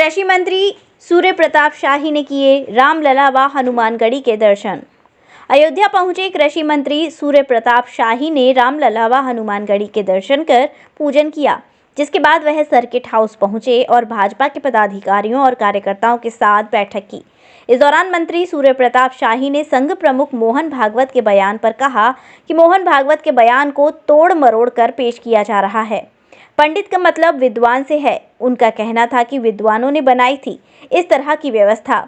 कृषि मंत्री सूर्य प्रताप शाही ने किए रामलला व हनुमानगढ़ी के दर्शन। अयोध्या पहुंचे कृषि मंत्री सूर्य प्रताप शाही ने रामलला व हनुमानगढ़ी के दर्शन कर पूजन किया, जिसके बाद वह सर्किट हाउस पहुंचे और भाजपा के पदाधिकारियों और कार्यकर्ताओं के साथ बैठक की। इस दौरान मंत्री सूर्य प्रताप शाही ने संघ प्रमुख मोहन भागवत के बयान पर कहा कि मोहन भागवत के बयान को तोड़ मरोड़ कर पेश किया जा रहा है। पंडित का मतलब विद्वान से है। उनका कहना था कि विद्वानों ने बनाई थी इस तरह की व्यवस्था,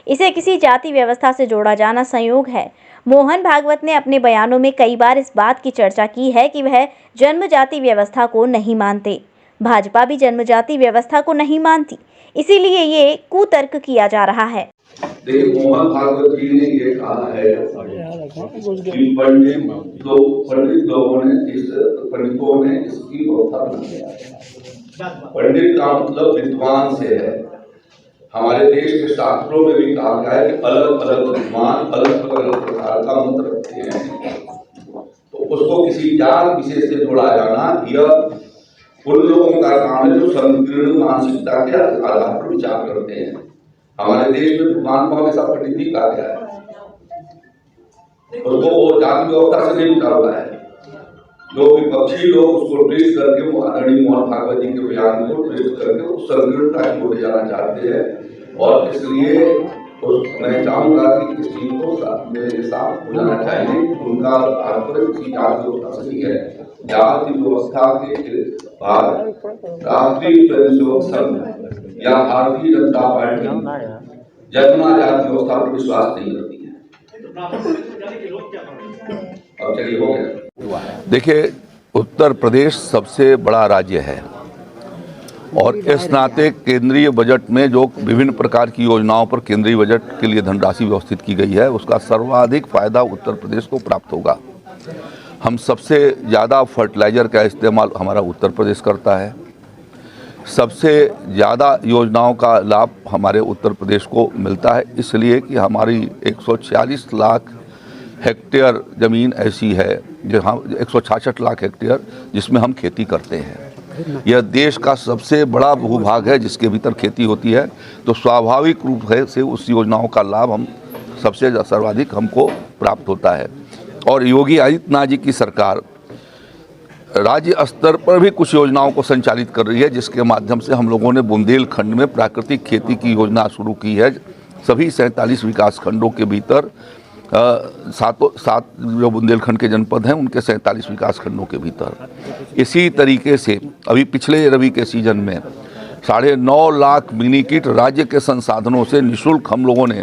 इसे किसी जाति व्यवस्था से जोड़ा जाना संयोग है। मोहन भागवत ने अपने बयानों में कई बार इस बात की चर्चा की है कि वह जन्म जाति व्यवस्था को नहीं मानते। भाजपा भी जन्म जाति व्यवस्था को नहीं मानती, इसीलिए ये कुतर्क किया जा रहा है। देखिए, मोहन भागवत जी ने ये कहा है कि पंडितों ने इसकी व्यवस्था बनाई है। पंडित का मतलब विद्वान से है। हमारे देश के शास्त्रों में भी कहा गया है कि अलग अलग विद्वान अलग अलग प्रकार का मंत्र रखते हैं, तो उसको किसी जात विशेष से जोड़ा जाना यह उन लोगों का काम है जो संकीर्ण मानसिकता के आधार पर विचार करते हैं। हमारे देश में विद्वान को हमेशा पंडित ही कहा गया है, उसको वो जाति व्यवस्था से नहीं जुड़ा हुआ है। जो विपक्षी लोग उसको ट्विस्ट करके वो आदरणीय मोहन भागवत जी के बयान को ट्विस्ट करके वो संकीर्णता की ओर जाना चाहते हैं, और इसलिए मैं चाहूंगा कि इस चीज को मेरे साथ हो जाना चाहिए। उनका तात्पर्य किसी जाति व्यवस्था से नहीं है। जाति व्यवस्था के बाद राष्ट्रीय स्वयंसेवक संघ या भारतीय जनता पार्टी जन्मा जाति व्यवस्था पर विश्वास नहीं करती है। अब चलिए, हो गया। देखिए, उत्तर प्रदेश सबसे बड़ा राज्य है और इस नाते केंद्रीय बजट में जो विभिन्न प्रकार की योजनाओं पर केंद्रीय बजट के लिए धनराशि व्यवस्थित की गई है, उसका सर्वाधिक फायदा उत्तर प्रदेश को प्राप्त होगा। हम सबसे ज़्यादा फर्टिलाइज़र का इस्तेमाल हमारा उत्तर प्रदेश करता है। सबसे ज़्यादा योजनाओं का लाभ हमारे उत्तर प्रदेश को मिलता है, इसलिए कि हमारी 146 लाख हेक्टेयर ज़मीन ऐसी है जहाँ 166 लाख हेक्टेयर जिसमें हम खेती करते हैं। यह देश का सबसे बड़ा भूभाग है जिसके भीतर खेती होती है, तो स्वाभाविक रूप से उस योजनाओं का लाभ हम सबसे सर्वाधिक हमको प्राप्त होता है। और योगी आदित्यनाथ जी की सरकार राज्य स्तर पर भी कुछ योजनाओं को संचालित कर रही है, जिसके माध्यम से हम लोगों ने बुंदेलखंड में प्राकृतिक खेती की योजना शुरू की है। सभी 47 विकास खंडों के भीतर सात जो बुंदेलखंड के जनपद हैं उनके 47 विकास खंडों के भीतर इसी तरीके से अभी पिछले रबी के सीजन में 9.5 लाख मिनी किट राज्य के संसाधनों से निःशुल्क हम लोगों ने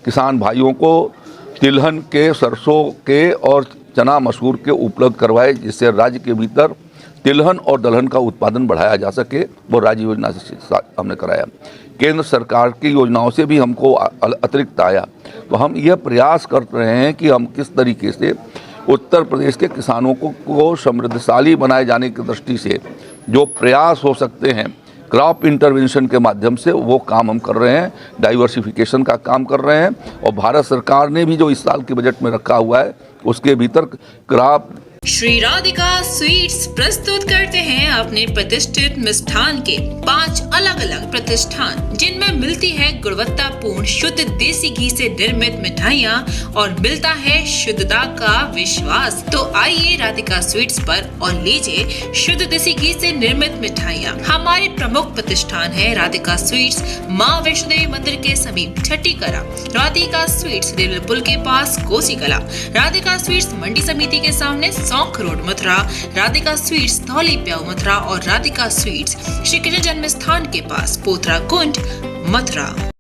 किसान भाइयों को तिलहन के, सरसों के और चना मसूर के उपलब्ध करवाए, जिससे राज्य के भीतर तिलहन और दलहन का उत्पादन बढ़ाया जा सके। वो राज्य योजना से हमने कराया। केंद्र सरकार की योजनाओं से भी हमको अतिरिक्त आया। तो हम यह प्रयास कर रहे हैं कि हम किस तरीके से उत्तर प्रदेश के किसानों को समृद्धशाली बनाए जाने की दृष्टि से जो प्रयास हो सकते हैं क्रॉप इंटरवेंशन के माध्यम से, वो काम हम कर रहे हैं। डाइवर्सिफिकेशन का काम कर रहे हैं, और भारत सरकार ने भी जो इस साल के बजट में रखा हुआ है उसके भीतर क्रॉप। श्री राधिका स्वीट्स प्रस्तुत करते हैं अपने प्रतिष्ठित मिष्ठान के 5 अलग अलग प्रतिष्ठान, जिनमें मिलती है गुणवत्तापूर्ण शुद्ध देसी घी से निर्मित मिठाइयाँ और मिलता है शुद्धता का विश्वास। तो आइए राधिका स्वीट्स पर और लीजिए शुद्ध देसी घी से निर्मित मिठाइयाँ। हमारे प्रमुख प्रतिष्ठान है राधिका स्वीट्स, माँ वैष्णो देवी मंदिर के समीप छठी कला, राधिका स्वीट्स रेलवे पुल के पास कोसी कला, राधिका स्वीट्स मंडी समिति के सामने सौंख रोड मथुरा, राधिका स्वीट्स धौली प्याऊ मथुरा और राधिका स्वीट्स श्री कृष्ण जन्म स्थान के पास पोथरा कुंड मथुरा।